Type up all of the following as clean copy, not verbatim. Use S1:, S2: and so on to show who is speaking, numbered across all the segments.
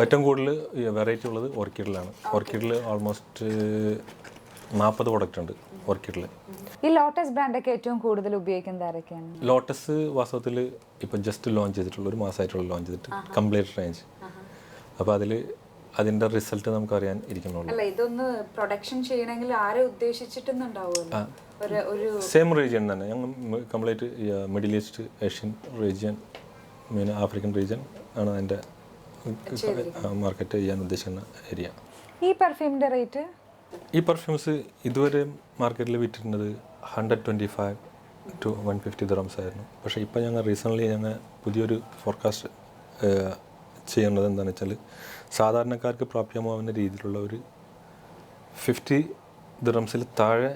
S1: ഏറ്റവും കൂടുതൽ വെറൈറ്റി ഉള്ളത് ഓർക്കിഡിലാണ്. ഓർക്കിഡിൽ ഓൾമോസ്റ്റ് 40 പ്രൊഡക്റ്റ് ഉണ്ട് ഓർക്കിഡിൽ.
S2: ഈ ലോട്ടസ് ബ്രാൻഡൊക്കെ ഏറ്റവും കൂടുതൽ ഉപയോഗിക്കുന്നത് ആരൊക്കെയാണ്?
S1: ലോട്ടസ് വാസ്തവത്തിൽ ഇപ്പം ജസ്റ്റ് ലോഞ്ച് ചെയ്തിട്ടുള്ള ഒരു മാസമായിട്ടുള്ള ലോഞ്ച് ചെയ്തിട്ട് കംപ്ലീറ്റ് റേഞ്ച്. അപ്പോൾ അതിൻ്റെ റിസൾട്ട് നമുക്ക് അറിയാൻ ഇരിക്കുന്നുള്ളൂ.
S2: അല്ല, ഇതൊന്ന് പ്രൊഡക്ഷൻ ചെയ്യണമെങ്കിൽ ആരെ ഉദ്ദേശിച്ചിട്ടുണ്ടാവുമല്ലോ?
S1: സെയിം റീജിയൻ തന്നെ. ഞങ്ങൾ complete middle east, Asian region, main African region ആണ് അതിൻ്റെ മാർക്കറ്റ് ചെയ്യാൻ ഉദ്ദേശിക്കുന്ന ഏരിയ.
S2: ഈ പെർഫ്യൂമിൻ്റെ റേറ്റ്?
S1: ഈ പെർഫ്യൂംസ് ഇതുവരെ മാർക്കറ്റിൽ വിറ്റിരുന്നത് 125 to 150 dirhams ആയിരുന്നു. പക്ഷേ ഇപ്പോൾ ഞങ്ങൾ റീസെൻ്റ്ലി പുതിയൊരു ഫോർകാസ്റ്റ് ചെയ്യുന്നത് എന്താണെന്ന് വെച്ചാൽ സാധാരണക്കാർക്ക് പ്രാപ്യമാവുന്ന രീതിയിലുള്ള ഒരു 50 dirhamsൽ താഴെ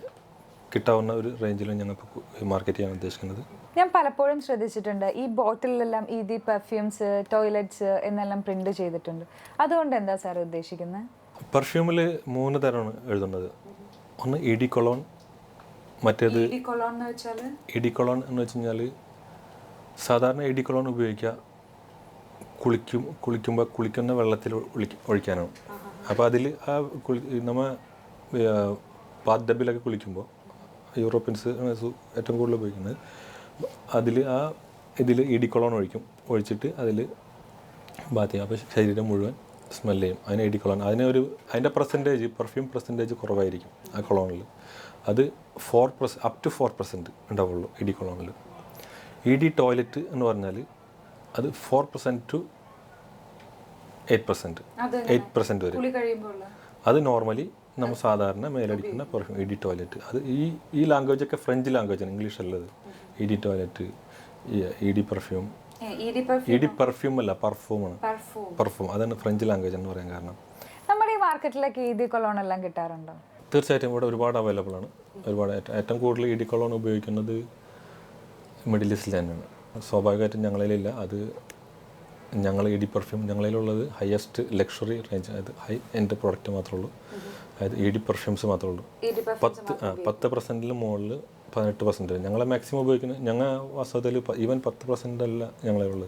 S1: കിട്ടാവുന്ന ഒരു റേഞ്ചിലും ഞങ്ങൾക്ക് മാർക്കറ്റ് ചെയ്യാൻ ഉദ്ദേശിക്കുന്നത്.
S2: ഞാൻ പലപ്പോഴും ശ്രദ്ധിച്ചിട്ടുണ്ട്, ഈ ബോട്ടിലെല്ലാം ഈദി പെർഫ്യൂംസ്, ടോയ്ലറ്റ്സ് എന്നെല്ലാം പ്രിന്റ് ചെയ്തിട്ടുണ്ട്. അതുകൊണ്ട് എന്താ സാർ ഉദ്ദേശിക്കുന്നത്?
S1: പെർഫ്യൂമിൽ 3 തരമാണ് എഴുതുന്നത്. ഒന്ന് ഇഡി കൊളോൺ, മറ്റേത്
S2: ഇഡി കൊളോൺ എന്ന് വെച്ചാൽ
S1: വെച്ച് കഴിഞ്ഞാൽ സാധാരണ ഇഡി കൊളോൺ ഉപയോഗിക്കുക കുളിക്കുമ്പോൾ കുളിക്കുന്ന വെള്ളത്തിൽ ഒഴിക്കാനാണ്. അപ്പോൾ അതിൽ നമ്മൾ ബാത്ത് ടബിലൊക്കെ കുളിക്കുമ്പോൾ യൂറോപ്യൻസ് ഏറ്റവും കൂടുതൽ ഉപയോഗിക്കുന്നത് ഇതിൽ ഇഡി കൊളോൺ ഒഴിച്ചിട്ട് അതിൽ ബാത്ത് ചെയ്യും. അപ്പോൾ ശരീരം മുഴുവൻ സ്മെല്ല് ചെയ്യും. അതിന് ഇഡി കൊളോൺ, അതിൻ്റെ പെർഫ്യൂം പെർസെൻറ്റേജ് കുറവായിരിക്കും ആ കൊളോണിൽ. അത് 4% up to 4% ഉണ്ടാവുള്ളൂ ഇഡി കൊളോണിൽ. ഇഡി ടോയ്ലറ്റ് എന്ന് പറഞ്ഞാൽ അത് 4% to 8% വരെ. അത് നോർമലി നമ്മൾ സാധാരണ മേലടിക്കുന്ന പെർഫ്യൂം ഇഡി ടോയ്ലറ്റ്. അത് ഈ ലാംഗ്വേജൊക്കെ ഫ്രഞ്ച് ലാംഗ്വേജാണ്, ഇംഗ്ലീഷ് അല്ലത്. ED toilet, ED perfume. ED perfume അല്ല, പെർഫ്യൂമാണ്. പെർഫ്യൂം അതാണ് ഫ്രഞ്ച് ലാംഗ്വേജ് എന്ന് പറയാൻ കാരണം.
S2: നമ്മുടെ ഈ മാർക്കറ്റിലൊക്കെ ഇഡി കൊളോൺ എല്ലാം കിട്ടാറുണ്ടോ?
S1: തീർച്ചയായിട്ടും ഇവിടെ ഒരുപാട് അവൈലബിൾ ആണ്. ഏറ്റവും കൂടുതൽ ഇഡി കൊളോൺ ഉപയോഗിക്കുന്നത് മിഡിൽ ഈസ്റ്റിൽ തന്നെയാണ്. സ്വാഭാവികമായിട്ടും ഞങ്ങളിലില്ല. അത് ഞങ്ങൾ ഇഡി പെർഫ്യൂം ഞങ്ങളിലുള്ളത് ഹയസ്റ്റ് ലക്ഷറി റേഞ്ച്, അതായത് ഹൈ എൻഡ് പ്രോഡക്റ്റ് മാത്രമേ ഉള്ളൂ. അതായത് ഇഡി പെർഫ്യൂംസ് മാത്രമേ ഉള്ളൂ. 10% മുകളിൽ 18%. ഞങ്ങളെ മാക്സിമം ഉപയോഗിക്കുന്നത് ഞങ്ങൾ വാസ്തവത്തിൽ ഈവൻ 10% അല്ല ഞങ്ങളുള്ളത്.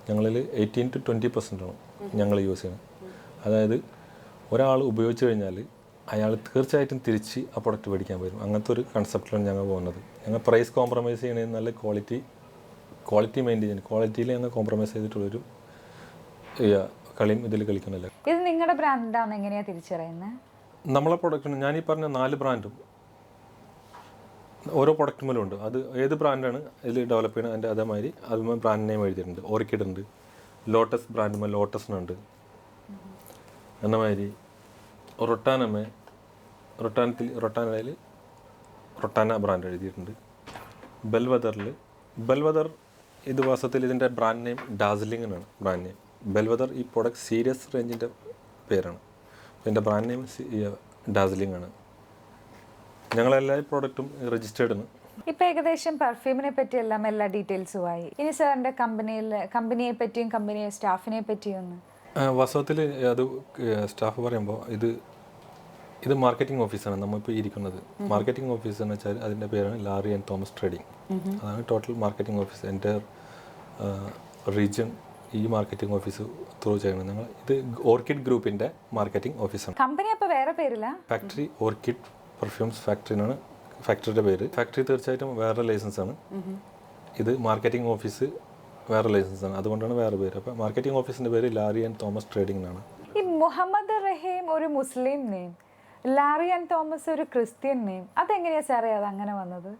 S1: ഞങ്ങളിൽ 18 to 20% ആണ് ഞങ്ങൾ യൂസ് ചെയ്യുന്നത്. അതായത് ഒരാൾ ഉപയോഗിച്ച് കഴിഞ്ഞാൽ അയാൾ തീർച്ചയായിട്ടും തിരിച്ച് ആ പ്രൊഡക്റ്റ് മേടിക്കാൻ വരും. അങ്ങനത്തെ ഒരു കൺസെപ്റ്റിലാണ് ഞങ്ങൾ പോകുന്നത്. ഞങ്ങൾ പ്രൈസ് കോംപ്രമൈസ് ചെയ്യണമെങ്കിൽ നല്ല ക്വാളിറ്റി മെയിൻറ്റെയിൻ ചെയ്യണം. ക്വാളിറ്റിയിൽ ഞങ്ങൾ കോംപ്രമൈസ് ചെയ്തിട്ടുള്ളൊരു കളിയും ഇതിൽ കളിക്കുന്നില്ല.
S2: ഇത് നിങ്ങളുടെ ബ്രാൻഡാണ്, എങ്ങനെയാണ് തിരിച്ചറിയുന്നത്?
S1: നമ്മളെ പ്രൊഡക്റ്റിന് ഞാൻ ഈ പറഞ്ഞ 4 ബ്രാൻഡും ഓരോ പ്രൊഡക്റ്റുമേലും ഉണ്ട്. അത് ഏത് ബ്രാൻഡാണ് ഇതിൽ ഡെവലപ്പ് ചെയ്യുന്നത് അതിൻ്റെ അതേമാതിരി അതുമായി ബ്രാൻഡ് നെയിം എഴുതിയിട്ടുണ്ട്. ഓർക്കിഡ് ഉണ്ട്, ലോട്ടസ് ബ്രാൻഡുമേ ലോട്ടസിനുണ്ട്, എന്നമാതിരി റൊട്ടാനയിൽ റൊട്ടാന ബ്രാൻഡ് എഴുതിയിട്ടുണ്ട്. ബെൽവദർ ഇത് വാസ്തവത്തിൽ ഇതിൻ്റെ ബ്രാൻഡ് നെയിം ഡാസ്ലിംഗ് എന്നാണ് ബ്രാൻഡ് നെയിം. ബെൽവദർ ഈ പ്രൊഡക്റ്റ് സീരിയസ് റേഞ്ചിൻ്റെ പേരാണ്. ഇതിൻ്റെ ബ്രാൻഡ് നെയിം ഡാസ്ലിംഗ് ആണ്. ഞങ്ങളെല്ലാ പ്രോഡക്റ്റും രജിസ്റ്റേർഡ് ആണ്.
S2: ഇപ്പം ഏകദേശം പെർഫ്യൂമിനെ പറ്റിയെല്ലാം എല്ലാ ഡീറ്റെയിൽസുമായി. ഇനി സാറിൻ്റെ കമ്പനിയെ പറ്റിയും കമ്പനി സ്റ്റാഫിനെ പറ്റിയും
S1: വാസ്തവത്തിൽ അത് സ്റ്റാഫ് പറയുമ്പോൾ ഇത് മാർക്കറ്റിംഗ് ഓഫീസാണ് നമ്മളിപ്പോൾ ഇരിക്കുന്നത്. മാർക്കറ്റിംഗ് ഓഫീസ് എന്ന് വെച്ചാൽ അതിൻ്റെ പേരാണ് ലാറി ആൻഡ് തോമസ് ട്രേഡിംഗ്. അതാണ് ടോട്ടൽ മാർക്കറ്റിംഗ് ഓഫീസ്. എൻ്റെ റീജിയൻ ഈ മാർക്കറ്റിംഗ് ഓഫീസ് ത്രൂ ചെയ്യണം. ഞങ്ങൾ ഇത് ഓർക്കിഡ് ഗ്രൂപ്പിൻ്റെ മാർക്കറ്റിംഗ് ഓഫീസാണ്.
S2: കമ്പനി അപ്പോൾ വേറെ പേരില്ല,
S1: ഫാക്ടറി ഓർക്കിഡ് പെർഫ്യൂംസ് ഫാക്ടറിനാണ് ഫാക്ടറിയുടെ പേര്. ഫാക്ടറി തീർച്ചയായിട്ടും വേറെ ലൈസൻസാണ്. ഇത് മാർക്കറ്റിംഗ് ഓഫീസ് വേറെ ലൈസൻസാണ്, അതുകൊണ്ടാണ് വേറെ പേര്. അപ്പോൾ മാർക്കറ്റിംഗ് ഓഫീസിൻ്റെ പേര് ലാറി ആൻഡ് തോമസ് ട്രേഡിംഗ് എന്നാണ്.
S2: ഈ മുഹമ്മദ് റഹീം ഒരു മുസ്ലിം നെയിം, ലാറി ആൻഡ് തോമസ് ഒരു ക്രിസ്ത്യൻ നെയിം, അതെങ്ങനെയാണ് സാറേ അത് അങ്ങനെ വന്നത്?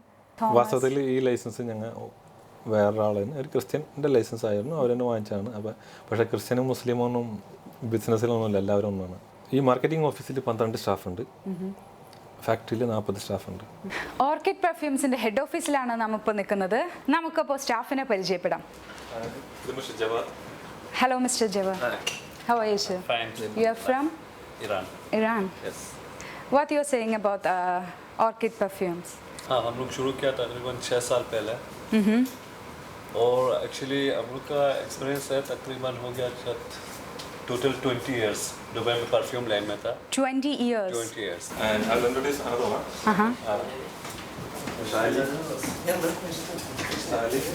S1: വാസ്തവത്തിൽ ഈ ലൈസൻസ് ഞങ്ങൾ വേറൊരാളായിരുന്നു, ഒരു ക്രിസ്ത്യൻ്റെ ലൈസൻസ് ആയിരുന്നു, അവരെന്നെ വാങ്ങിച്ചാണ്. പക്ഷേ ക്രിസ്ത്യനും മുസ്ലിമൊന്നും ബിസിനസ്സിലൊന്നുമില്ല, എല്ലാവരും ഒന്നാണ്. ഈ മാർക്കറ്റിംഗ് ഓഫീസിൽ 12 സ്റ്റാഫുണ്ട്, ഫാക്ടറിയിൽ 40 സ്റ്റാഫുണ്ട്.
S3: ഓർക്കിഡ് പെർഫ്യൂംസിന്റെ ഹെഡ് ഓഫീസിലാണ് നമ്മളിപ്പോൾ നിൽക്കുന്നത്. നമുക്കപ്പോൾ സ്റ്റാഫിനെ പരിചയപ്പെടാം. Hello mister Javad. How are you, sir?
S4: Fine.
S3: You are from
S4: Iran.
S3: Iran.
S4: Yes.
S3: What you are saying about Orchid perfumes?
S4: हाँ, हम लोग शुरू किया तकरीबन 6 साल पहले. और एक्चुअली हम लोग का एक्सपीरियंस है तकरीबन हो गया टोटल 20 years. दुबई में परफ्यूम लाइन में था.
S3: 20 years.
S4: 20 years.
S1: And I'll introduce another one. This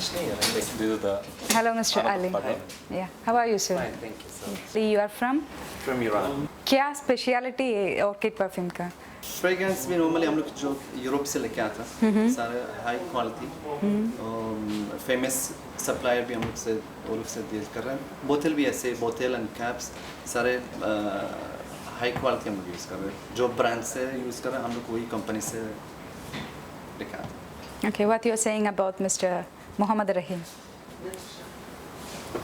S1: is the
S3: Hello, Mr. Ali. Yeah. How are you, sir?
S5: Thank you so much.
S3: You are from?
S5: From Iran.
S3: क्या speciality है orchid perfume का?
S5: Fragrance भी normally हम लोग जो Europe से लेके आता है सारे हाई क्वालिटी फेमस सप्लायर भी हम लोग से वो लोग से डील कर रहे हैं बोतल भी ऐसे बोतल एंड कैप्स सारे हाई क्वालिटी हम लोग यूज़ कर रहे हैं जो ब्रांड से यूज़ कर रहे हैं हम लोग वही कंपनी से लेके आते हैं
S3: Okay, what you are saying about Mr. Mohammed Rahim?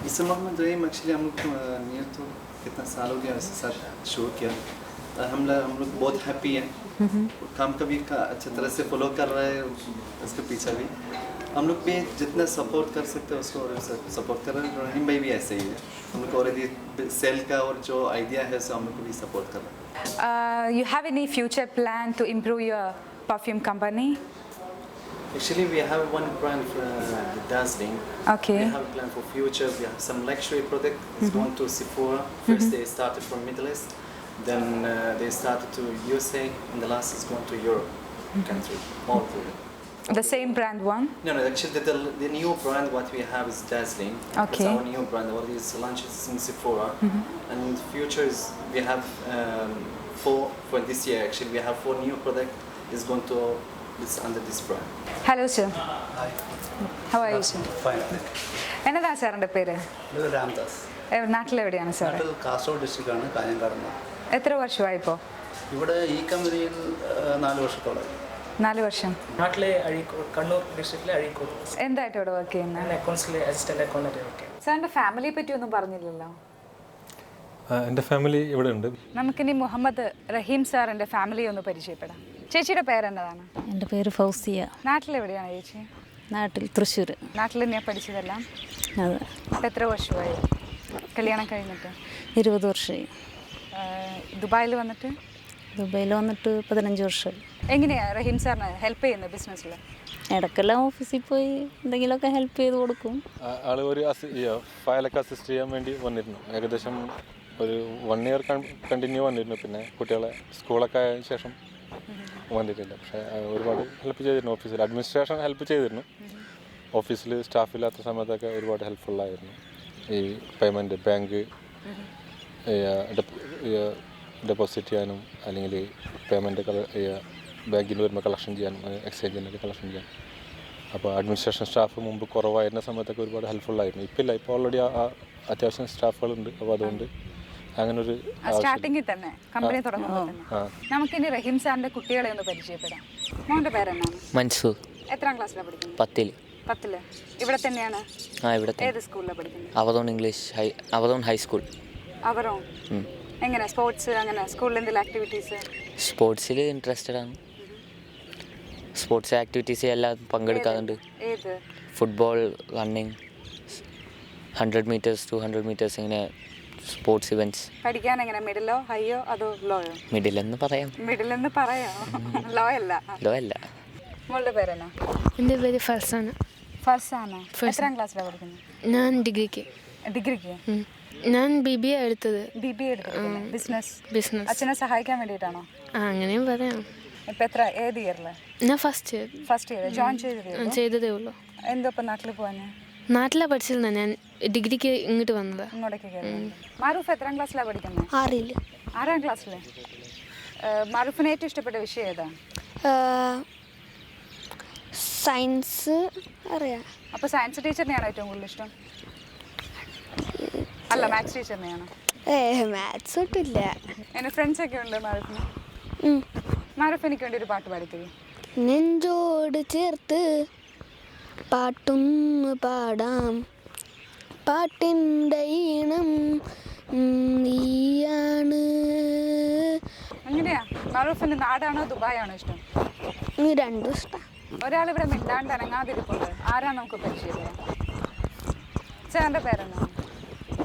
S5: इससे मोहम्मद रहीम एक्चुअली हम लोग नियर तो कितना साल हो गया उसके साथ शो किया हम लोग बहुत हैप्पी हैं काम का भी अच्छी तरह से फॉलो कर रहे हैं उसके पीछे भी हम लोग भी जितना सपोर्ट कर सकते हैं उसको सपोर्ट कर रहे हैं रहीम भाई भी ऐसे ही है हम लोग ऑलरेडी सेल का और जो आइडिया है उससे हम लोग को भी सपोर्ट कर रहे हैं
S3: You have any future plan to improve your perfume company?
S5: Actually, we have one brand for Dazzling.
S3: Okay.
S5: We have a plan for future. We have some luxury product. It's going to Sephora. First, they started from Middle East. Then they started to USA, and the last is going to Europe country. All good.
S3: The same brand one?
S5: No, actually, the new brand what we have is Dazzling.
S3: Okay.
S5: It's our new brand. All these launches in Sephora. And in the future, we have for this year. Actually, we have 4 new product. Is going to it's under this brand.
S3: Hello, sir. How are you, sir?
S6: Fine.
S3: എന്നതാണ് സാറിൻ്റെ പേര്?
S6: ഇത് Ramdas.
S3: നാട്ടിലെവിടെയാണ് sir?
S6: നാട്ടിൽ കാസർഗോഡ് ഡിസ്ട്രിക്റ്റാണ്, കാഞ്ഞങ്ങാട്.
S3: എത്ര വർഷമായി ഇപ്പോൾ?
S6: ഇവിടെ ഈ കമ്പനിയിൽ 4 വർഷത്തോളം.
S3: 4 വർഷം.
S7: നാട്ടിലെ അഴീക്കോട്, കണ്ണൂർ ഡിസ്ട്രിക്റ്റിലെ അഴീക്കോട്.
S3: എന്തായിട്ട് ഇവിടെ വർക്ക് ചെയ്യുന്നത്?
S7: ഞാൻ അക്കൗണ്ട്സിലെ അസിസ്റ്റന്റ് അക്കൗണ്ടന്റ് വർക്ക് ചെയ്യുന്നത്.
S2: സാറിൻ്റെ ഫാമിലിയെ പറ്റി ഒന്നും പറഞ്ഞില്ലല്ലോ.
S1: എൻ്റെ ഫാമിലി ഇവിടെ ഉണ്ട്.
S3: നമുക്കിനി മുഹമ്മദ് റഹീം സാറിൻ്റെ ഫാമിലി ഒന്ന് പരിചയപ്പെടാം. ചേച്ചിയുടെ പേരെന്നതാണ്?
S8: എൻ്റെ പേര് ഫൗസിയ.
S3: നാട്ടിലെവിടെയാണ് ചേച്ചി?
S8: നാട്ടിൽ തൃശ്ശൂർ.
S3: നാട്ടിൽ തന്നെയാണ് പഠിച്ചതെല്ലാം?
S8: അതെ.
S3: അപ്പം എത്ര വർഷമായി കല്യാണം കഴിഞ്ഞിട്ട്?
S8: 20 വർഷമായി.
S3: ദുബായിൽ വന്നിട്ട്?
S8: ദുബായിൽ വന്നിട്ട് 15 വർഷമായി.
S3: എങ്ങനെയാണ് റഹീം സാറിന് ഹെൽപ്പ് ചെയ്യുന്നത് ബിസിനസ്സിൽ?
S8: ഇടയ്ക്കെല്ലാം ഓഫീസിൽ പോയി എന്തെങ്കിലുമൊക്കെ ഹെൽപ്പ് ചെയ്ത് കൊടുക്കും.
S1: ആൾ ഒരു ഫയലൊക്കെ അസിസ്റ്റ് ചെയ്യാൻ വേണ്ടി വന്നിരുന്നു. ഏകദേശം ഒരു 1 ഇയർ കണ്ടിന്യൂ വന്നിരുന്നു. പിന്നെ കുട്ടികളെ സ്കൂളൊക്കെ ആയതിനു ശേഷം വന്നിട്ടില്ല. പക്ഷേ ഒരുപാട് ഹെൽപ്പ് ചെയ്തിരുന്നു. ഓഫീസിൽ അഡ്മിനിസ്ട്രേഷൻ ഹെൽപ്പ് ചെയ്തിരുന്നു. ഓഫീസിൽ സ്റ്റാഫില്ലാത്ത സമയത്തൊക്കെ ഒരുപാട് ഹെൽപ്ഫുള്ളായിരുന്നു. ഈ പേയ്മെൻറ്റ് ബാങ്ക് ഡെപ്പോസിറ്റ് ചെയ്യാനും അല്ലെങ്കിൽ പേയ്മെൻറ്റ് ബാങ്കിന് വരുമ്പോൾ കളക്ഷൻ ചെയ്യാനും എക്സ്ചേഞ്ചിനൊക്കെ കളക്ഷൻ ചെയ്യാൻ. അപ്പോൾ അഡ്മിനിസ്ട്രേഷൻ സ്റ്റാഫ് മുമ്പ് കുറവായിരുന്ന സമയത്തൊക്കെ ഒരുപാട് ഹെൽപ്ഫുള്ളായിരുന്നു. ഇപ്പം ഇല്ല, ഇപ്പോൾ ഓൾറെഡി അത്യാവശ്യം സ്റ്റാഫുകളുണ്ട്. അപ്പോൾ അതുകൊണ്ട് അങ്ങനൊരു
S3: സ്റ്റാർട്ടിങ്ങിൽ തന്നെ കമ്പനി തുടങ്ങുമ്പോൾ തന്നെ. നമുക്കിനി റഹീം സാറിൻ്റെ കുട്ടികളെ ഒന്ന് പരിചയപ്പെടാം. മോൻ്റെ പേരെന്നാണ്?
S9: മൻസൂർ.
S3: എത്രാം ക്ലാസ്സിലാണ് പഠിക്കുന്നത്?
S9: 10ൽ.
S3: 10ൽ. ഇവിടെ തന്നെയാണ്?
S9: ഇവിടെ
S3: ഏത് സ്കൂളിലാണ് പഠിക്കുന്നത്?
S9: അവതോൺ ഇംഗ്ലീഷ് അവതോൺ ഹൈസ്കൂൾ.
S3: അവരോ? എങ്ങനെ സ്പോർട്സ് അങ്ങനെ സ്കൂളിൽ എന്തെങ്കിലും ആക്ടിവിറ്റീസ്?
S9: സ്പോർട്സിൽ ഇൻട്രസ്റ്റഡ് ആണ്. സ്പോർട്സ് ആക്ടിവിറ്റീസ് എല്ലാം പങ്കെടുക്കാറുണ്ട്.
S3: ഏത്?
S9: ഫുട്ബോൾ, റണ്ണിങ്, 100 മീറ്റേഴ്സ് 200 മീറ്റേഴ്സ് ഇങ്ങനെ സ്പോർട്സ് ഇവൻറ്റ്സ്.
S3: പഠിക്കാൻ എങ്ങനെ മിഡിലോ ഹൈയോ അതോ ലോയോ?
S9: മിഡിലെന്ന് പറയാം.
S3: മിഡിലെന്ന് പറയാം, ലോ അല്ല.
S9: ലോ അല്ല.
S3: മോളുടെ പേരെന്നാ?
S10: എൻ്റെ പേര് ഫർസാന.
S3: ഫർസാന. എത്രാം ക്ലാസ്സിലാണ് പഠിക്കുന്നത്?
S10: ഞാൻ ഡിഗ്രിക്ക്.
S3: ഡിഗ്രിക്ക്?
S10: ഞാൻ BBA എടുത്തത്.
S3: BBA എടുത്തിട്ടുണ്ട്.
S10: ബിസിനസ്.
S3: അച്ഛനെ സഹായിക്കാൻ വേണ്ടിയിട്ടാണോ?
S10: അങ്ങനെയും പറയാം.
S3: ഇപ്പം എത്ര ഏത് ഇയറിൽ?
S10: ഞാൻ ഫസ്റ്റ്
S3: ഇയർ ജോയിൻ
S10: ചെയ്തതേ ഉള്ളൂ.
S3: എന്തോ ഇപ്പം നാട്ടിൽ പോകാൻ?
S10: നാട്ടിലാണ് പഠിച്ചിരുന്ന ഞാൻ ഡിഗ്രിക്ക് ഇങ്ങോട്ട് വന്നതാ.
S3: ഇങ്ങോട്ടേക്ക് കയറി. മാറൂഫ് എത്രാം ക്ലാസ്സിലാണ് പഠിക്കുന്നത്?
S10: 6ൽ.
S3: 6ാം ക്ലാസ്സിൽ. മാറൂഫിന് ഏറ്റവും ഇഷ്ടപ്പെട്ട വിഷയം ഏതാ?
S10: സയൻസ് അറിയാം.
S3: അപ്പോൾ സയൻസ് ടീച്ചറിനെയാണോ ഏറ്റവും കൂടുതൽ ഇഷ്ടം? അല്ല, മാത്സ് ടീച്ചറിനെയാണോ?
S10: മാത്സ് ഒട്ടില്ല.
S3: എൻ്റെ ഫ്രണ്ട്സൊക്കെ ഉണ്ട് മാറൂഫിന്. മാറൂഫ് എനിക്ക് വേണ്ടി ഒരു പാട്ട് പാടിത്തരും.
S10: നെഞ്ചോട് ചേർത്ത് പാട്ടൊന്ന് പാടാം, പാട്ടിൻ്റെ ഈണം നീയാണ്.
S3: അങ്ങനെയാ? മാറൂഫിൻ്റെ നാടാണോ ദുബായാണോ ഇഷ്ടം?
S10: രണ്ടും ഇഷ്ടം.
S3: ഒരാളിവിടെ മിണ്ടാണ്ട് അനങ്ങാതിരിപ്പുണ്ട്. ആരാ നമുക്ക് പരിചയപ്പെടാം? ചേട്ടൻ്റെ പേരെന്നാ?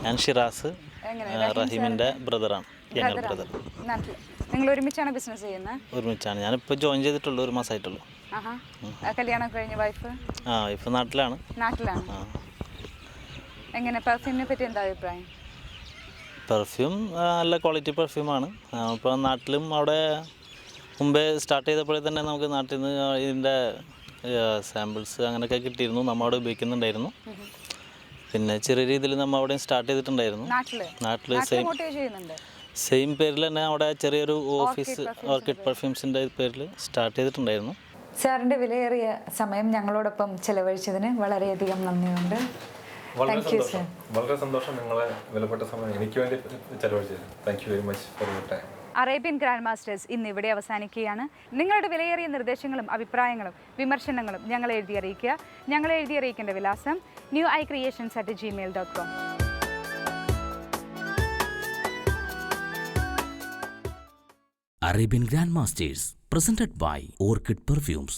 S11: ഞാൻ ഷിറാസ്, റഹീമിൻ്റെ ബ്രദറാണ്.
S3: നാട്ടിൽ നിങ്ങൾ ഒരുമിച്ചാണ് ബിസിനസ് ചെയ്യുന്നത്?
S11: ഒരുമിച്ചാണ്. ഞാനിപ്പോൾ ജോയിൻ ചെയ്തിട്ടുള്ളൂ, 1 മാസമായിട്ടുള്ളൂ.
S3: കല്യാണം കഴിഞ്ഞ വൈഫ്?
S11: വൈഫ് നാട്ടിലാണ്.
S3: നാട്ടിലാണ്. എങ്ങനെ പെർഫ്യൂമിനെ പറ്റി എന്താ അഭിപ്രായം?
S11: പെർഫ്യൂം നല്ല ക്വാളിറ്റി പെർഫ്യൂമാണ്. ഇപ്പോൾ നാട്ടിലും അവിടെ മുമ്പേ സ്റ്റാർട്ട് ചെയ്തപ്പോഴേ തന്നെ നമുക്ക് നാട്ടിൽ നിന്ന് ഇതിൻ്റെ സാമ്പിൾസ് അങ്ങനെയൊക്കെ കിട്ടിയിരുന്നു, നമ്മൾ അവിടെ ഉപയോഗിക്കുന്നുണ്ടായിരുന്നു. പിന്നെ ചെറിയ രീതിയിൽ നമ്മൾ അവിടെ സ്റ്റാർട്ട് ചെയ്തിട്ടുണ്ടായിരുന്നു. നാട്ടിൽ സെയിം പേരിൽ തന്നെ അവിടെ ചെറിയൊരു ഓഫീസ് ഓർക്കിഡ് പെർഫ്യൂംസിൻ്റെ പേരിൽ സ്റ്റാർട്ട് ചെയ്തിട്ടുണ്ടായിരുന്നു.
S2: സാറിൻ്റെ വിലയേറിയ സമയം ഞങ്ങളോടൊപ്പം ചെലവഴിച്ചതിന് വളരെയധികം നന്ദിയുണ്ട്.
S1: വളരെ സന്തോഷം നിങ്ങളെ വിലപ്പെട്ട സമയം എനിക്ക് വേണ്ടി ചെലവഴിച്ചത്. Thank you very much for your time.
S3: Arabian grand masters ഇന്ന് ഇവിടെ അവസാനിക്കുകയാണ്. നിങ്ങളുടെ വിലയേറിയ നിർദ്ദേശങ്ങളും അഭിപ്രായങ്ങളും വിമർശനങ്ങളും ഞങ്ങളെ എഴുതി അറിയിക്കുക. ഞങ്ങളെ എഴുതി അറിയിക്കേണ്ട വിലാസം newicreations@gmail.com.
S12: Arabian Grandmasters presented by Orchid Perfumes.